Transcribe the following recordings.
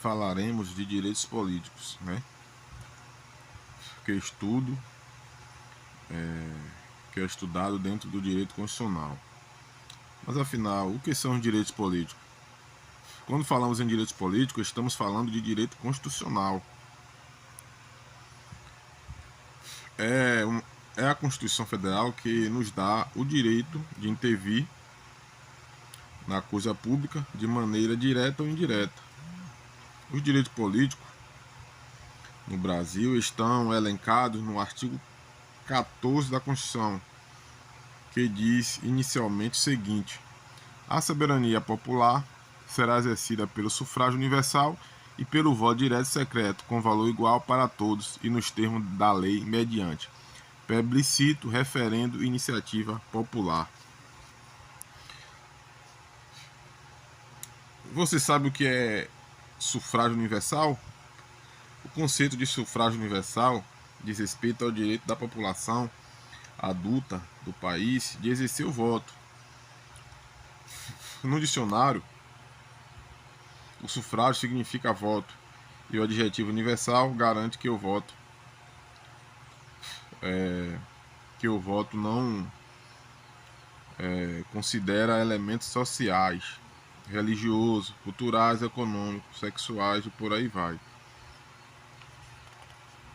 falaremos de direitos políticos, né? Que é estudado dentro do direito constitucional. Mas afinal, o que são os direitos políticos? Quando falamos em direitos políticos, estamos falando de direito constitucional. É a Constituição Federal que nos dá o direito de intervir na coisa pública de maneira direta ou indireta. Os direitos políticos no Brasil estão elencados no artigo 14 da Constituição, que diz inicialmente o seguinte: a soberania popular será exercida pelo sufrágio universal e pelo voto direto e secreto, com valor igual para todos e nos termos da lei, mediante plebiscito, referendo e iniciativa popular. Você sabe o que é sufrágio universal? O conceito de sufrágio universal diz respeito ao direito da população adulta do país de exercer o voto. No dicionário, o sufrágio significa voto e o adjetivo universal garante que o voto não considera elementos sociais, religiosos, culturais, econômicos, sexuais e por aí vai,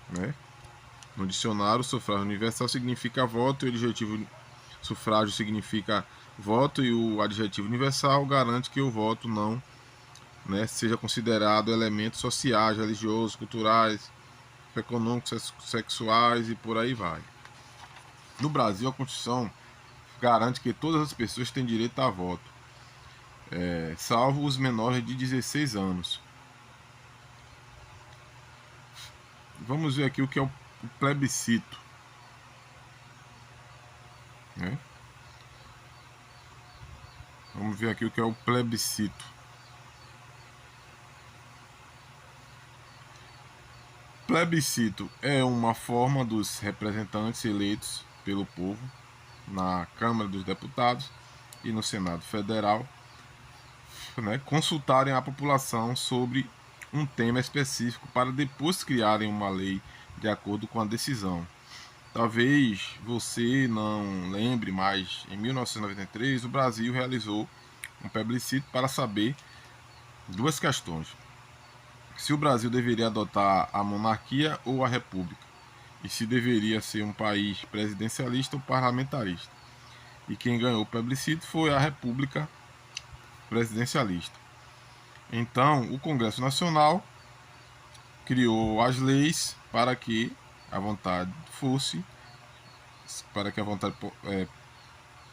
né? No dicionário, o sufrágio universal significa voto e o adjetivo sufrágio significa voto e o adjetivo universal garante que o voto não, né, seja considerado elementos sociais, religiosos, culturais, econômicos, sexuais e por aí vai. No Brasil, a Constituição garante que todas as pessoas têm direito a voto, salvo os menores de 16 anos. Vamos ver aqui o que é o plebiscito, né? Vamos ver aqui o que é o plebiscito. Plebiscito é uma forma dos representantes eleitos pelo povo na Câmara dos Deputados e no Senado Federal, né, consultarem a população sobre um tema específico para depois criarem uma lei de acordo com a decisão. Talvez você não lembre, mas em 1993 o Brasil realizou um plebiscito para saber duas questões: se o Brasil deveria adotar a monarquia ou a república, e se deveria ser um país presidencialista ou parlamentarista. E quem ganhou o plebiscito foi a república presidencialista. Então, o Congresso Nacional criou as leis para que a vontade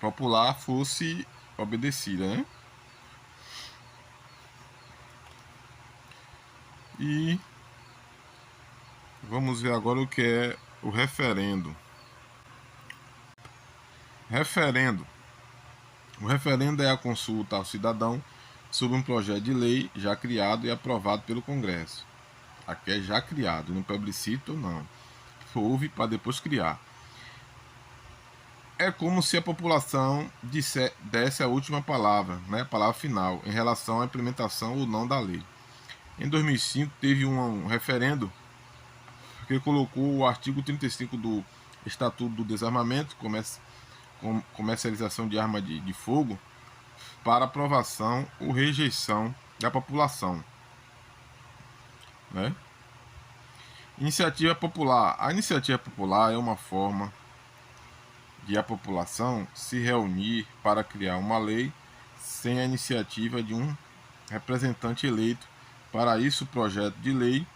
popular fosse obedecida, né? E vamos ver agora o que é o referendo. O referendo é a consulta ao cidadão sobre um projeto de lei já criado e aprovado pelo Congresso. Aqui é já criado, no plebiscito não. Houve para depois criar. É como se a população desse a última palavra, né, a palavra final, em relação à implementação ou não da lei. Em 2005 teve um referendo que colocou o artigo 35 do Estatuto do Desarmamento, comercialização de arma de fogo, para aprovação ou rejeição da população, né? Iniciativa popular. A iniciativa popular é uma forma de a população se reunir para criar uma lei sem a iniciativa de um representante eleito. Para isso, o projeto de lei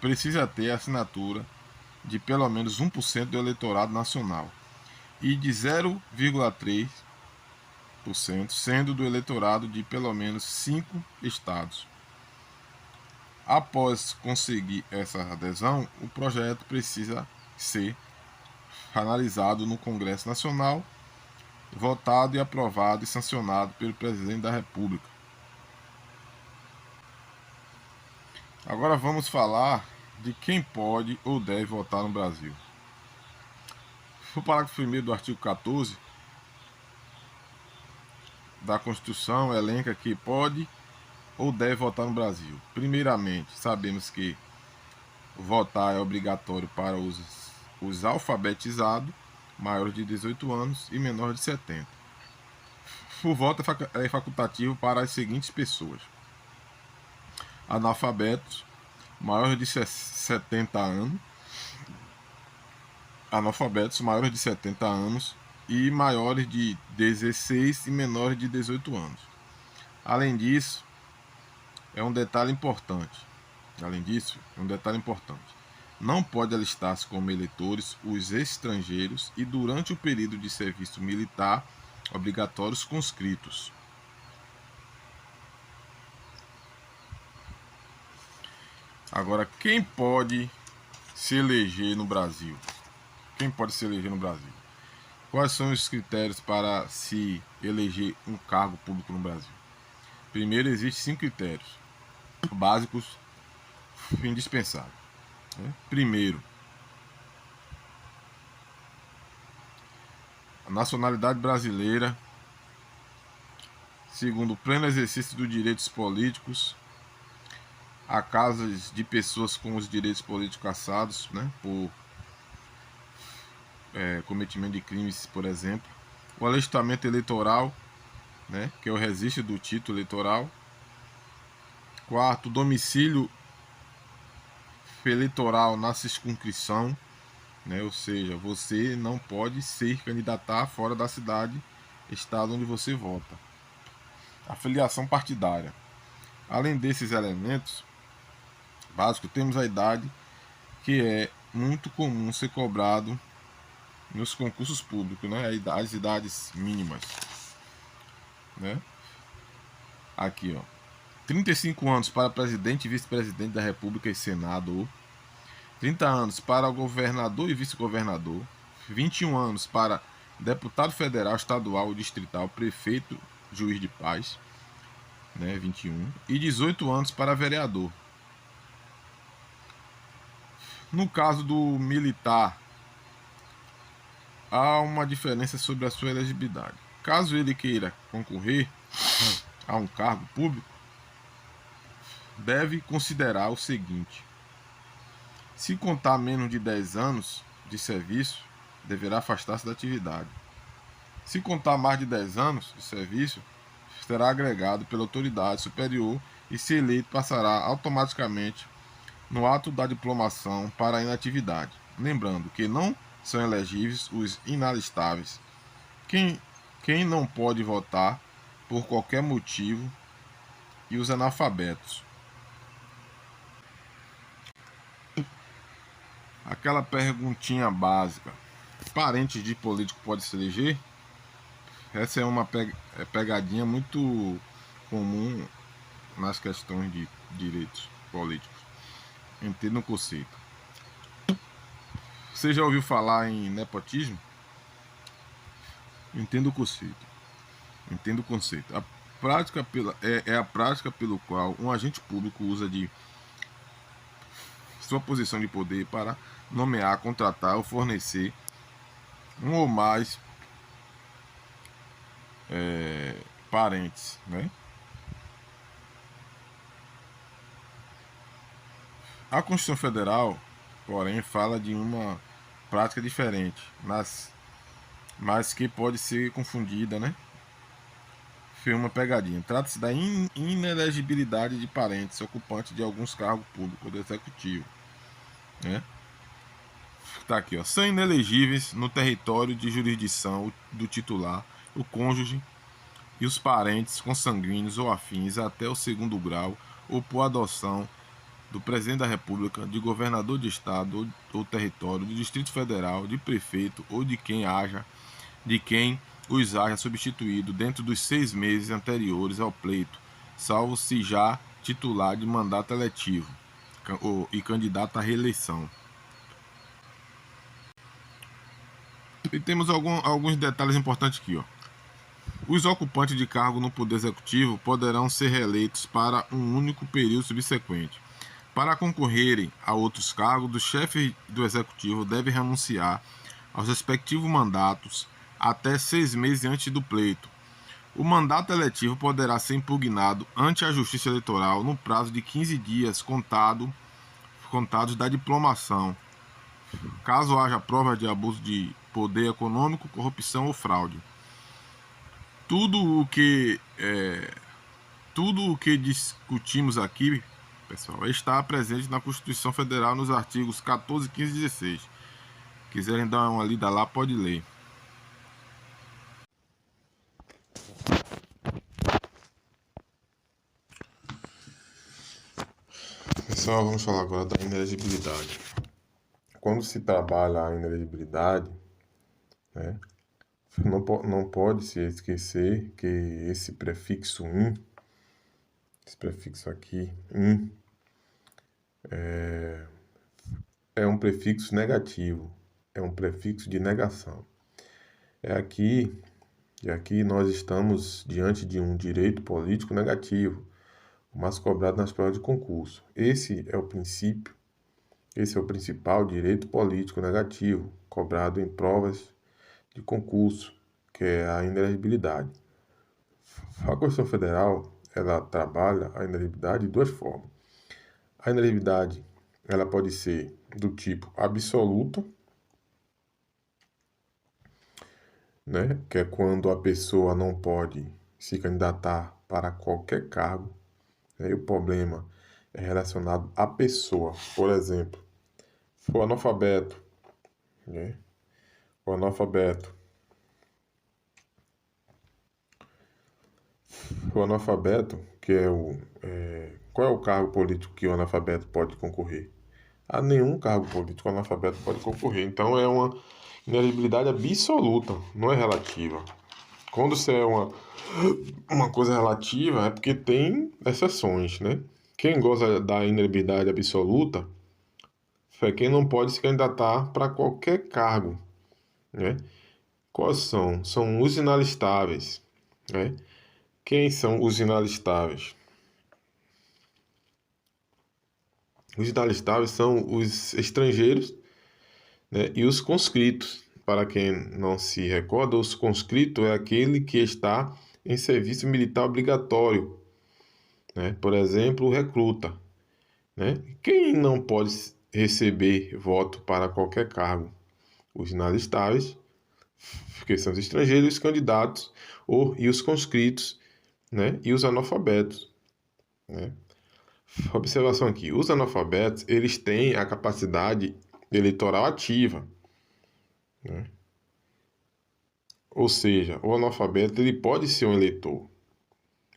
precisa ter a assinatura de pelo menos 1% do eleitorado nacional e de 0,3% sendo do eleitorado de pelo menos 5 estados. Após conseguir essa adesão, o projeto precisa ser analisado no Congresso Nacional, votado e aprovado e sancionado pelo Presidente da República. Agora vamos falar de quem pode ou deve votar no Brasil. O parágrafo 1º do artigo 14 da Constituição elenca que pode ou deve votar no Brasil. Primeiramente, sabemos que votar é obrigatório para os alfabetizados, maiores de 18 anos e menores de 70. O voto é facultativo para as seguintes pessoas: analfabetos, maiores de 70 anos, analfabetos maiores de 70 anos e maiores de 16 e menores de 18 anos. Além disso, é um detalhe importante. Não pode alistar-se como eleitores os estrangeiros e, durante o período de serviço militar, obrigatórios conscritos. Agora, quem pode se eleger no Brasil? Quais são os critérios para se eleger um cargo público no Brasil? Primeiro, existem 5 critérios básicos indispensáveis. Primeiro, a nacionalidade brasileira. Segundo, pleno exercício dos direitos políticos. Há casos de pessoas com os direitos políticos cassados, por cometimento de crimes, por exemplo. O alistamento eleitoral, que é o registro do título eleitoral. Quarto, domicílio eleitoral na circunscrição, ou seja, você não pode se candidatar fora da cidade, estado onde você vota. A filiação partidária. Além desses elementos básicos, temos a idade, que é muito comum ser cobrado nos concursos públicos, as idades mínimas. Aqui, 35 anos para presidente e vice-presidente da República e senador, 30 anos para governador e vice-governador, 21 anos para deputado federal, estadual ou distrital, prefeito, juiz de paz, 21, e 18 anos para vereador. No caso do militar, há uma diferença sobre a sua elegibilidade. Caso ele queira concorrer a um cargo público, deve considerar o seguinte: se contar menos de 10 anos de serviço, deverá afastar-se da atividade. Se contar mais de 10 anos de serviço, será agregado pela autoridade superior e, se eleito, passará automaticamente no ato da diplomação para a inatividade. Lembrando que não são elegíveis os inalistáveis, quem não pode votar por qualquer motivo, e os analfabetos. Aquela perguntinha básica: parentes de político pode se eleger? Essa é uma pegadinha muito comum nas questões de direitos políticos. Entenda o conceito. Você já ouviu falar em nepotismo? Entenda o conceito. A prática é a prática pelo qual um agente público usa de sua posição de poder para nomear, contratar ou fornecer um ou mais parentes, A Constituição Federal, porém, fala de uma prática diferente, mas que pode ser confundida, Foi uma pegadinha. Trata-se da inelegibilidade de parentes ocupantes de alguns cargos públicos do executivo, Tá aqui, são inelegíveis no território de jurisdição do titular, o cônjuge e os parentes consanguíneos ou afins até o 2º grau, ou por adoção do presidente da República, de governador de estado ou território, do Distrito Federal, de prefeito ou de quem os haja substituído dentro dos 6 meses anteriores ao pleito, salvo se já titular de mandato eletivo e candidato à reeleição. E temos alguns detalhes importantes aqui, Os ocupantes de cargo no Poder Executivo poderão ser reeleitos para um único período subsequente. Para concorrerem a outros cargos, o chefe do Executivo deve renunciar aos respectivos mandatos até 6 meses antes do pleito, O mandato eletivo poderá ser impugnado ante a Justiça Eleitoral no prazo de 15 dias contados da diplomação, caso haja prova de abuso de poder econômico, corrupção ou fraude. Tudo o que discutimos aqui, pessoal, está presente na Constituição Federal nos artigos 14, 15 e 16. Quiserem dar uma lida lá, pode ler. Pessoal, vamos falar agora da inelegibilidade. Quando se trabalha a inelegibilidade, né, não pode se esquecer que esse prefixo "in", esse prefixo aqui, "in", é um prefixo negativo, é um prefixo de negação. E aqui nós estamos diante de um direito político negativo, mas cobrado nas provas de concurso. Esse é o principal direito político negativo, cobrado em provas de concurso, que é a inelegibilidade. A Constituição Federal, ela trabalha a inelegibilidade de duas formas. A inelegibilidade, ela pode ser do tipo absoluta, né, que é quando a pessoa não pode se candidatar para qualquer cargo, né, e o problema é relacionado à pessoa. Por exemplo, o analfabeto, né, o analfabeto O analfabeto, que é qual é o cargo político que o analfabeto pode concorrer? A nenhum cargo político o analfabeto pode concorrer. Então é uma inelegibilidade absoluta, não é relativa. Quando se é uma coisa relativa, é porque tem exceções, né? Quem goza da inelegibilidade absoluta é quem não pode se candidatar para qualquer cargo, né? Quais são? São os inalistáveis, né? Quem são os inalistáveis? Os inalistáveis são os estrangeiros, né, e os conscritos. Para quem não se recorda, os conscritos é aquele que está em serviço militar obrigatório, né? Por exemplo, o recruta, né? Quem não pode receber voto para qualquer cargo? Os inalistáveis, que são os estrangeiros, os candidatos, e os conscritos, né? E os analfabetos, né? Observação aqui, os analfabetos, eles têm a capacidade eleitoral ativa, né? Ou seja, o analfabeto ele pode ser um eleitor.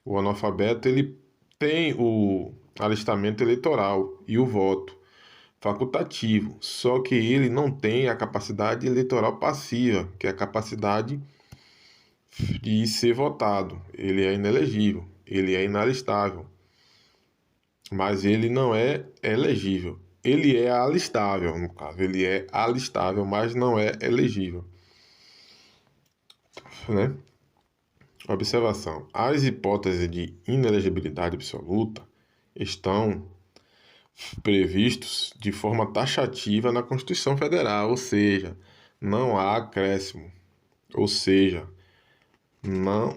O analfabeto ele tem o alistamento eleitoral e o voto facultativo, só que ele não tem a capacidade eleitoral passiva, que é a capacidade de ser votado. Ele é inelegível, ele é inalistável, mas ele não é elegível. Ele é alistável, no caso, ele é alistável, mas não é elegível, né? Observação: as hipóteses de inelegibilidade absoluta estão previstos de forma taxativa na Constituição Federal, ou seja, não há acréscimo, ou seja, não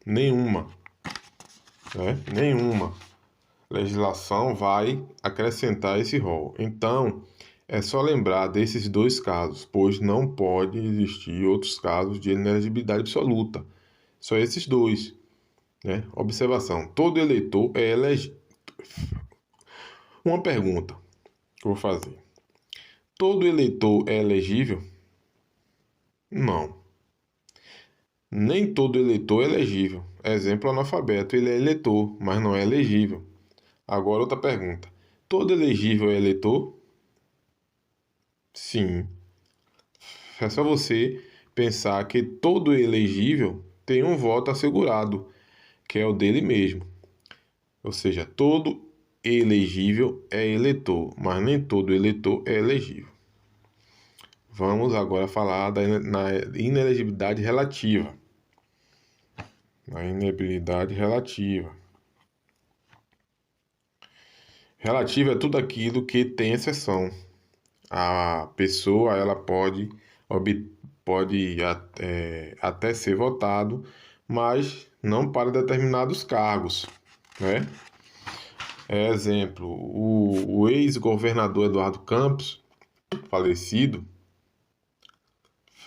nenhuma, né? Nenhuma legislação vai acrescentar esse rol. Então, é só lembrar desses dois casos, pois não pode existir outros casos de inelegibilidade absoluta. Só esses dois, né? Observação: todo eleitor é elegível. Uma pergunta que eu vou fazer: todo eleitor é elegível? Não. Nem todo eleitor é elegível. Exemplo, analfabeto, ele é eleitor, mas não é elegível. Agora outra pergunta: todo elegível é eleitor? Sim. É só você pensar que todo elegível tem um voto assegurado, que é o dele mesmo. Ou seja, todo elegível é eleitor, mas nem todo eleitor é elegível. Vamos agora falar na inelegibilidade relativa. Na inelegibilidade relativa. Relativa é tudo aquilo que tem exceção. A pessoa ela pode até ser votado, mas não para determinados cargos, né? Exemplo, o ex-governador Eduardo Campos, falecido,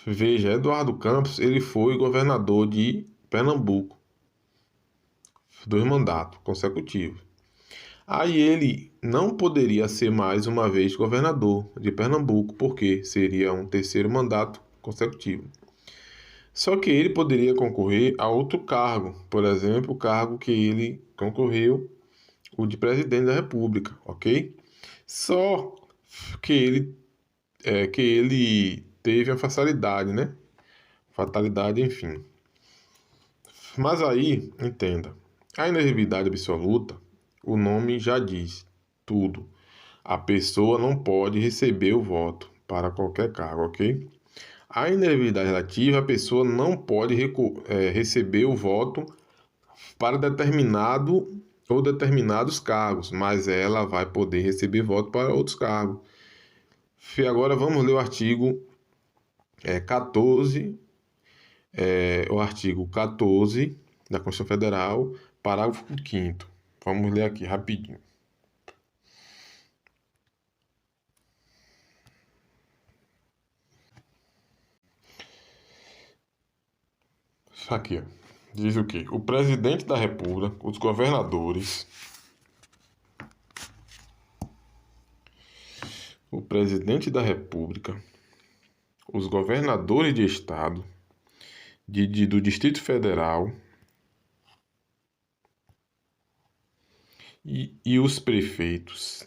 veja, Eduardo Campos, ele foi governador de Pernambuco, 2 mandatos consecutivos. Aí ele não poderia ser mais uma vez governador de Pernambuco, porque seria um terceiro mandato consecutivo. Só que ele poderia concorrer a outro cargo, por exemplo, o cargo que ele concorreu, o de presidente da República, ok? Só que ele teve a fatalidade, né? Fatalidade, enfim. Mas aí, entenda, a inelegibilidade absoluta, o nome já diz tudo. A pessoa não pode receber o voto para qualquer cargo, ok? A inelegibilidade relativa, a pessoa não pode receber o voto para determinado ou determinados cargos, mas ela vai poder receber voto para outros cargos. E agora vamos ler o artigo 14, o artigo 14 da Constituição Federal, parágrafo 5º. Vamos ler aqui rapidinho. Isso aqui, ó. Diz o quê? O presidente da República, os governadores, o presidente da República, os governadores de estado, do Distrito Federal e os prefeitos,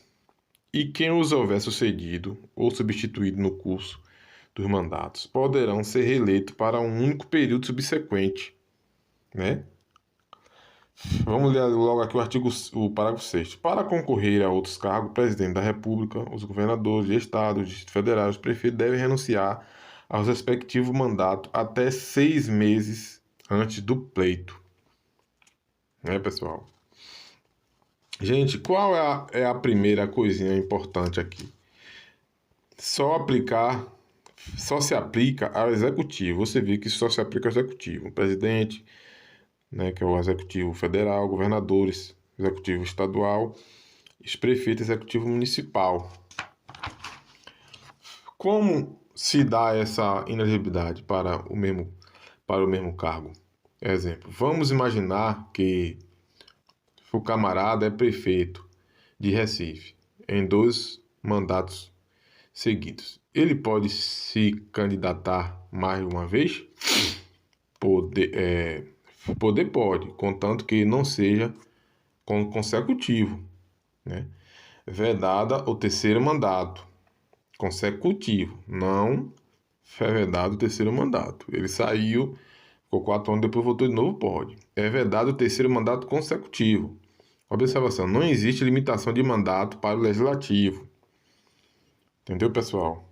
e quem os houver sucedido ou substituído no curso dos mandatos, poderão ser reeleitos para um único período subsequente, né? Vamos ler logo aqui o parágrafo 6º. Para concorrer a outros cargos, o presidente da República, os governadores de estado, o Distrito Federal e os prefeitos devem renunciar aos respectivos mandatos até 6 meses antes do pleito. Né, pessoal? Gente, qual é a primeira coisinha importante aqui? Só se aplica ao executivo. Você vê que só se aplica ao executivo. O presidente, né, que é o executivo federal, governadores, executivo estadual, os prefeitos, executivo municipal. Como se dá essa inelegibilidade para o mesmo cargo? Exemplo, vamos imaginar que o camarada é prefeito de Recife em 2 mandatos seguidos. Ele pode se candidatar mais uma vez? Poder pode, contanto que não seja consecutivo, né? Vedada o terceiro mandato consecutivo, não é vedado o terceiro mandato. Ele saiu, ficou 4 anos, depois voltou de novo, pode. É vedado o terceiro mandato consecutivo. Observação, não existe limitação de mandato para o legislativo. Entendeu, pessoal?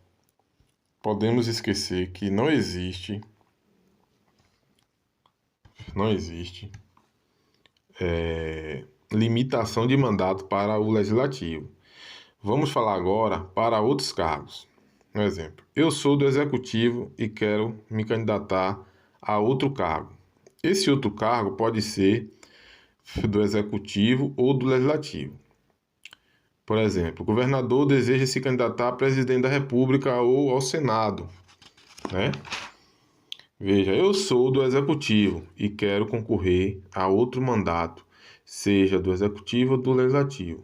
Podemos esquecer que não existe limitação de mandato para o legislativo. Vamos falar agora para outros cargos. Um exemplo, eu sou do executivo e quero me candidatar a outro cargo. Esse outro cargo pode ser do executivo ou do legislativo. Por exemplo, o governador deseja se candidatar a presidente da República ou ao Senado, né? Veja, eu sou do executivo e quero concorrer a outro mandato, seja do executivo ou do legislativo.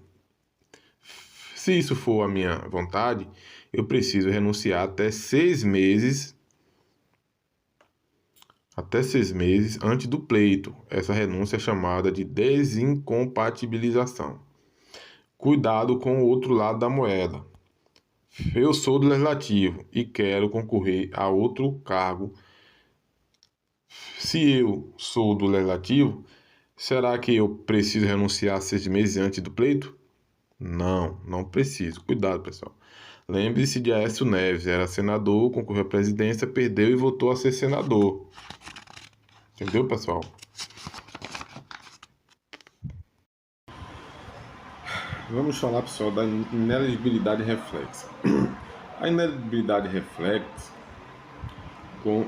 Se isso for a minha vontade, eu preciso renunciar até 6 meses antes do pleito. Essa renúncia é chamada de desincompatibilização. Cuidado com o outro lado da moeda. Eu sou do legislativo e quero concorrer a outro cargo. Se eu sou do legislativo, será que eu preciso renunciar 6 meses antes do pleito? Não preciso. Cuidado, pessoal. Lembre-se de Aécio Neves, era senador, concorreu à presidência, perdeu e voltou a ser senador. Entendeu, pessoal? Vamos falar, pessoal, da inelegibilidade reflexa. A inelegibilidade reflexa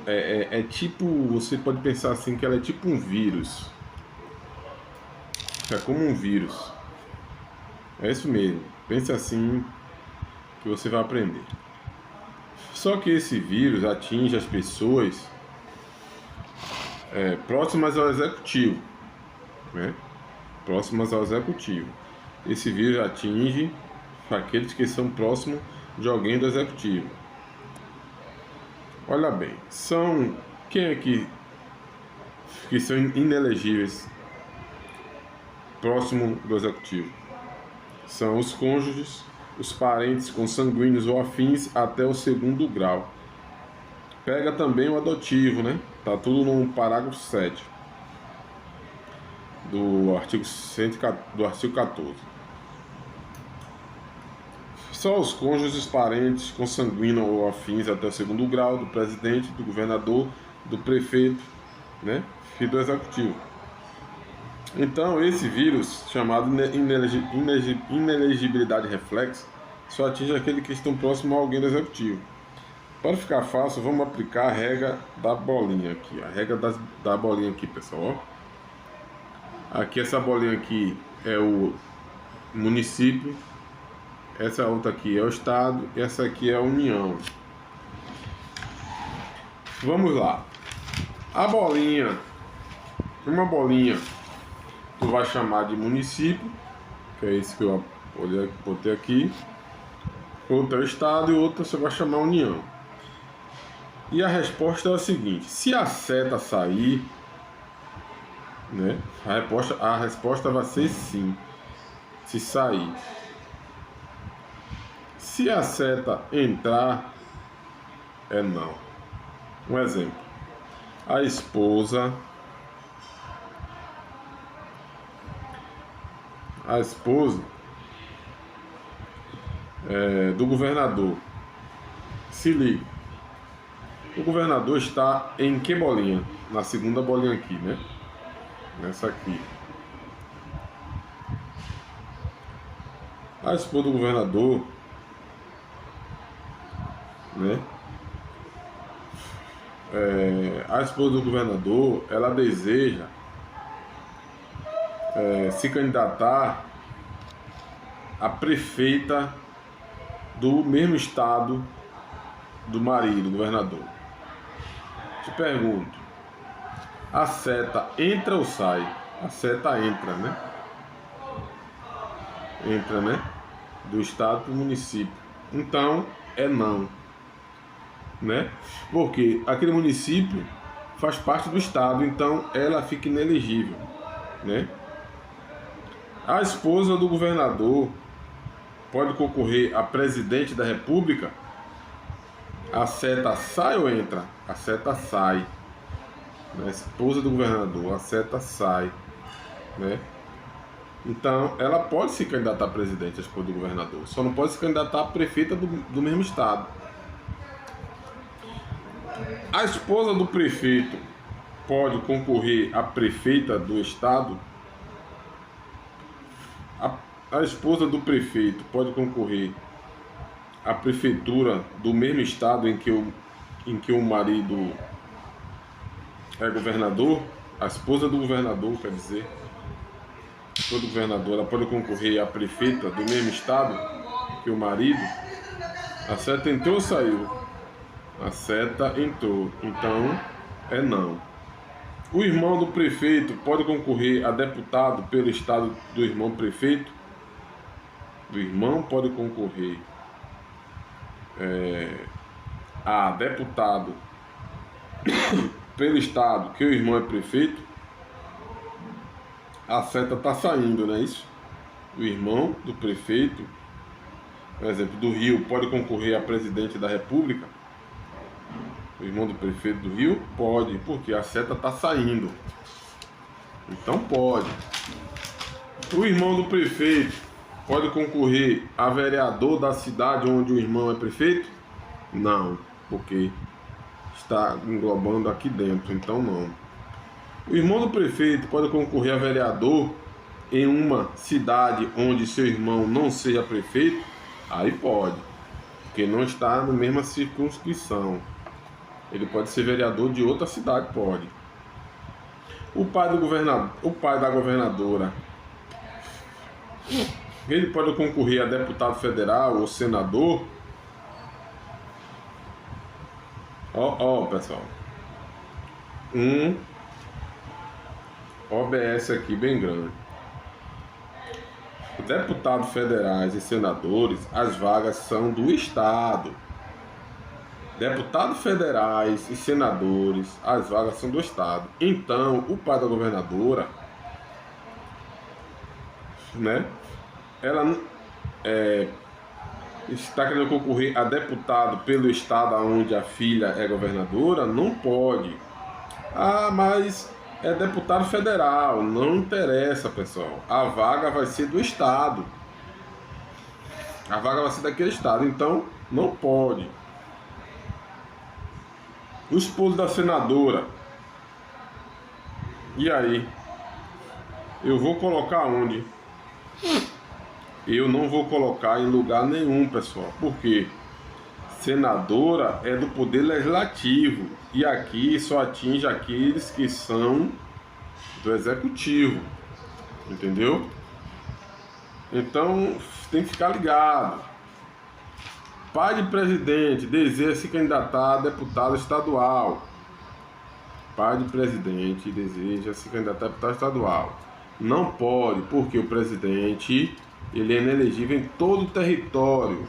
É tipo, você pode pensar assim que ela é tipo um vírus. É como um vírus. É isso mesmo. Pense assim que você vai aprender. Só que esse vírus atinge as pessoas próximas ao executivo, né? Próximas ao executivo. Esse vírus atinge aqueles que são próximos de alguém do executivo. Olha bem, quem é que são inelegíveis próximo do executivo? São os cônjuges, os parentes consanguíneos ou afins até o segundo grau. Pega também o adotivo, né? Tá tudo no parágrafo 7 do artigo 14. Só os cônjuges, parentes consanguíneos ou afins até o segundo grau do presidente, do governador, do prefeito, né? E do executivo. Então, esse vírus, chamado inelegibilidade reflexa, só atinge aqueles que estão próximos a alguém do executivo. Para ficar fácil, vamos aplicar a regra da bolinha aqui. A regra da bolinha aqui, pessoal. Aqui, essa bolinha aqui é o município. Essa outra aqui é o estado. E essa aqui é a União. Vamos lá. A bolinha, uma bolinha, tu vai chamar de município, que é esse que eu botei aqui. Outra é o estado e outra você vai chamar União. E a resposta é a seguinte: se a seta sair, né? A resposta vai ser sim. Se sair. Se a seta entrar, é não. Um exemplo: a esposa do governador. Se liga. O governador está em que bolinha? Na segunda bolinha aqui, né? Nessa aqui. A esposa do governador, né? A esposa do governador, ela deseja se candidatar a prefeita do mesmo estado do marido, do governador. Te pergunto, a seta entra ou sai? A seta entra, né? Entra, né? Do estado para o município. Então, é não. Né? Porque aquele município faz parte do estado, então ela fica inelegível, né? A esposa do governador pode concorrer a presidente da república? A seta sai ou entra? A seta sai. A esposa do governador, a seta sai, né? Então, ela pode se candidatar a presidente, a esposa do governador. Só não pode se candidatar a prefeita do mesmo estado. A esposa do prefeito pode concorrer a prefeita do estado? A esposa do prefeito pode concorrer à prefeitura do mesmo estado em que o marido é governador? A esposa do governador, quer dizer, a esposa do governador, ela pode concorrer à prefeita do mesmo estado que o marido? A seta entrou ou saiu? A seta entrou, então é não. O irmão do prefeito pode concorrer a deputado pelo estado do irmão prefeito? O irmão pode concorrer a deputado pelo estado que o irmão é prefeito? A seta está saindo, não é isso? O irmão do prefeito, por exemplo, do Rio, pode concorrer a presidente da república? O irmão do prefeito do Rio pode, porque a seta está saindo. Então pode. O irmão do prefeito pode concorrer a vereador da cidade onde o irmão é prefeito? Não, porque está englobando aqui dentro, então não. O irmão do prefeito pode concorrer a vereador em uma cidade onde seu irmão não seja prefeito? Aí pode, porque não está na mesma circunscrição. Ele pode ser vereador de outra cidade, pode. O pai do governador, o pai da governadora, ele pode concorrer a deputado federal ou senador. Ó, pessoal. OBS aqui bem grande. Deputados federais e senadores, as vagas são do Estado. Deputados federais e senadores, as vagas são do Estado. Então, o pai da governadora, né? Ela está querendo concorrer a deputado pelo Estado onde a filha é governadora? Não pode. Ah, mas é deputado federal. Não interessa, pessoal. A vaga vai ser do Estado. A vaga vai ser daquele Estado. Então, não pode. O esposo da senadora. E aí? Eu vou colocar onde? Eu não vou colocar em lugar nenhum, pessoal. Por quê? Senadora é do Poder Legislativo. E aqui só atinge aqueles que são do Executivo. Entendeu? Então, tem que ficar ligado. Pai de presidente deseja se candidatar a deputado estadual. Pai de presidente deseja se candidatar a deputado estadual. Não pode, porque o presidente ele é inelegível em todo o território.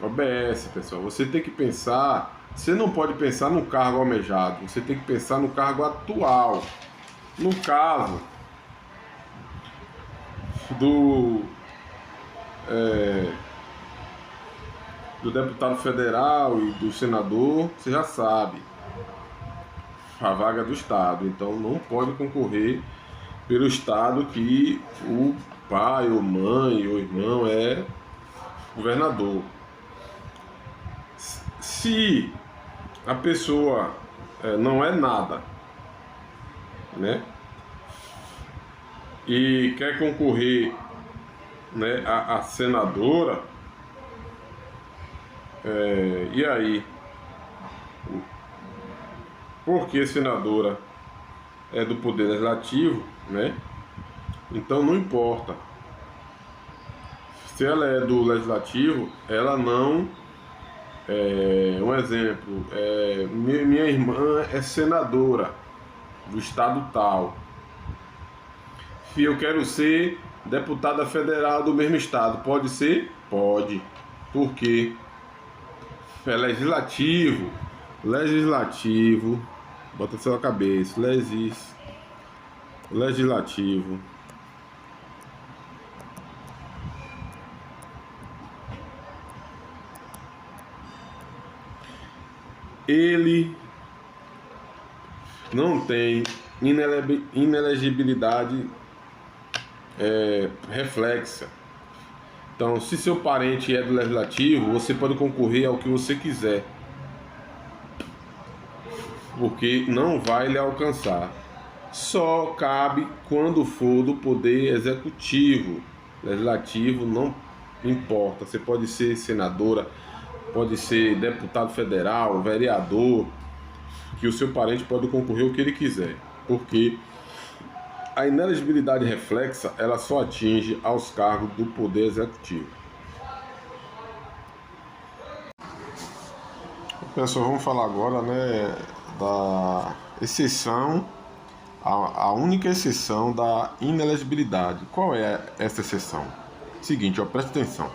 OBS, pessoal. Você tem que pensar. Você não pode pensar no cargo almejado. Você tem que pensar no cargo atual. No caso do deputado federal e do senador, você já sabe, a vaga do Estado. Então não pode concorrer pelo Estado que o pai, ou mãe, ou irmão é governador. Se a pessoa não é nada, né, e quer concorrer, né, a senadora, e aí? Porque senadora é do Poder Legislativo, né? Então não importa. Se ela é do Legislativo, ela não... um exemplo, minha irmã é senadora do estado tal. Se eu quero ser deputada federal do mesmo estado, pode ser? Pode. Por quê? É legislativo. Legislativo. Bota na sua cabeça. Legislativo. Ele não tem inelegibilidade reflexa. Então, se seu parente é do legislativo, você pode concorrer ao que você quiser, porque não vai lhe alcançar. Só cabe quando for do poder executivo. Legislativo não importa. Você pode ser senadora, pode ser deputado federal, vereador, que o seu parente pode concorrer o que ele quiser, porque a inelegibilidade reflexa, ela só atinge aos cargos do Poder Executivo. Pessoal, vamos falar agora, né, da exceção, a única exceção da inelegibilidade. Qual é essa exceção? Seguinte, ó, presta atenção.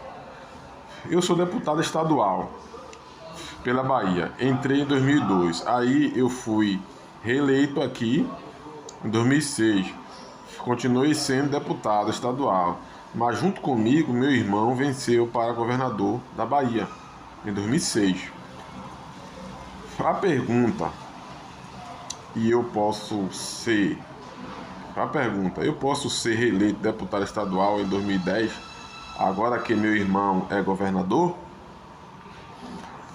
Eu sou deputado estadual pela Bahia, entrei em 2002, aí eu fui reeleito aqui em 2006. Continuei sendo deputado estadual, mas junto comigo, meu irmão venceu para governador da Bahia, em 2006. A pergunta, eu posso ser reeleito deputado estadual em 2010, agora que meu irmão é governador?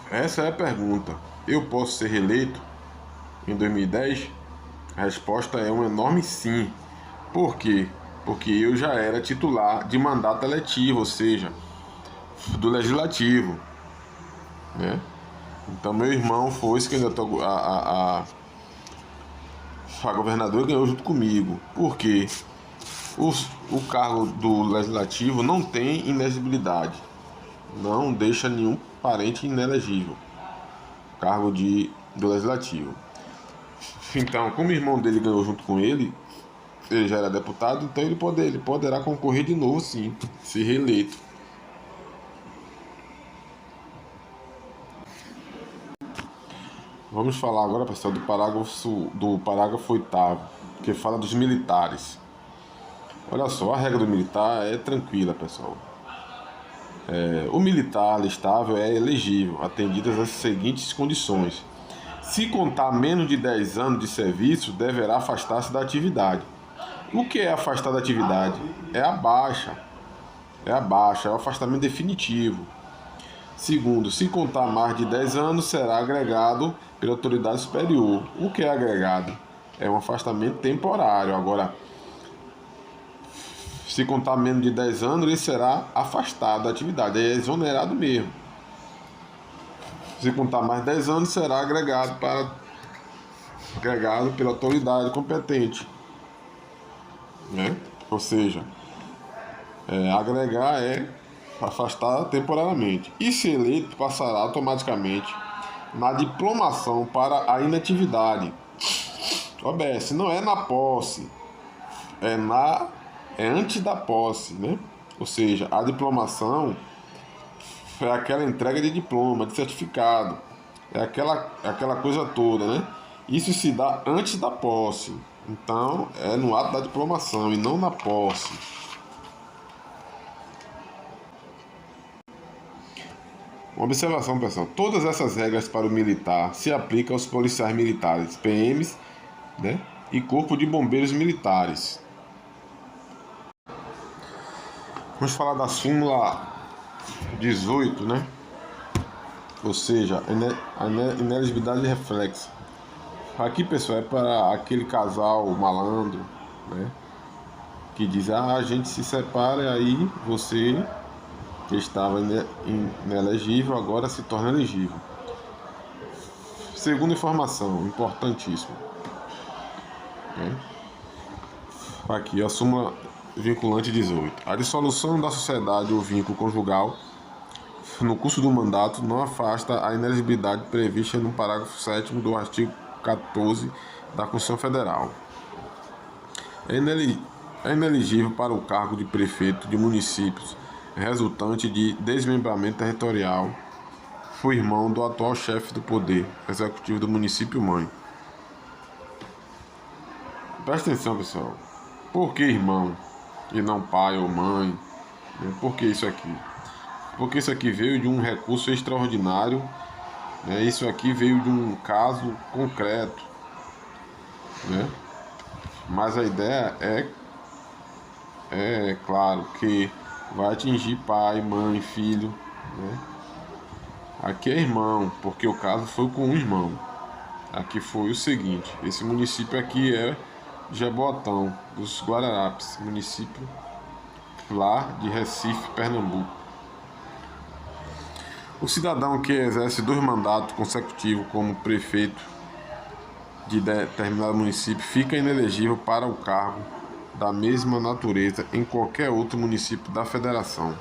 Essa é a pergunta. Eu posso ser reeleito em 2010? A resposta é um enorme sim. Por quê? Porque eu já era titular de mandato eletivo, ou seja, do legislativo, né? Então meu irmão foi se candidatou a governador e ganhou junto comigo. Por quê? O cargo do legislativo não tem inelegibilidade. Não deixa nenhum parente inelegível. Cargo do legislativo. Então, como o irmão dele ganhou junto com ele já era deputado, então ele poderá concorrer de novo, sim, se reeleito. Vamos falar agora, pessoal, do parágrafo 8º, que fala dos militares. Olha só, a regra do militar é tranquila, pessoal. O militar alistável é elegível, atendidas as seguintes condições. Se contar menos de 10 anos de serviço, deverá afastar-se da atividade. O que é afastar da atividade? É a baixa. É o afastamento definitivo. Segundo, se contar mais de 10 anos, será agregado pela autoridade superior. O que é agregado? É um afastamento temporário. Agora, se contar menos de 10 anos, ele será afastado da atividade. Aí é exonerado mesmo. Se contar mais de 10 anos, será agregado pela autoridade competente. Né? Ou seja, agregar é afastar temporariamente. E se eleito, passará automaticamente na diplomação para a inatividade. OBS, não é na posse, é antes da posse, né? Ou seja, a diplomação é aquela entrega de diploma, de certificado, é aquela coisa toda, né? Isso se dá antes da posse. Então, é no ato da diplomação e não na posse. Uma observação, pessoal. Todas essas regras para o militar se aplicam aos policiais militares, PMs, né? E Corpo de Bombeiros Militares. Vamos falar da súmula 18, né? Ou seja, a inelegibilidade reflexa. Aqui, pessoal, é para aquele casal malandro, né? Que diz, a gente se separa e aí você, que estava inelegível, agora se torna elegível. Segunda informação, importantíssima. Né? Aqui, a súmula vinculante 18. A dissolução da sociedade ou vínculo conjugal no curso do mandato não afasta a inelegibilidade prevista no parágrafo 7º do artigo 14 da Constituição Federal. É inelegível para o cargo de prefeito de municípios resultante de desmembramento territorial o irmão do atual chefe do poder executivo do município mãe. Presta atenção, pessoal. Por que irmão e não pai ou mãe? Por que isso aqui? Porque isso aqui veio de um recurso extraordinário, né? Isso aqui veio de um caso concreto, né? Mas a ideia é claro que vai atingir pai, mãe, filho, né? Aqui é irmão, porque o caso foi com um irmão. Aqui foi o seguinte, esse município aqui é Jaboatão dos Guararapes, município lá de Recife, Pernambuco. O cidadão que exerce 2 mandatos consecutivos como prefeito de determinado município fica inelegível para o cargo da mesma natureza em qualquer outro município da federação.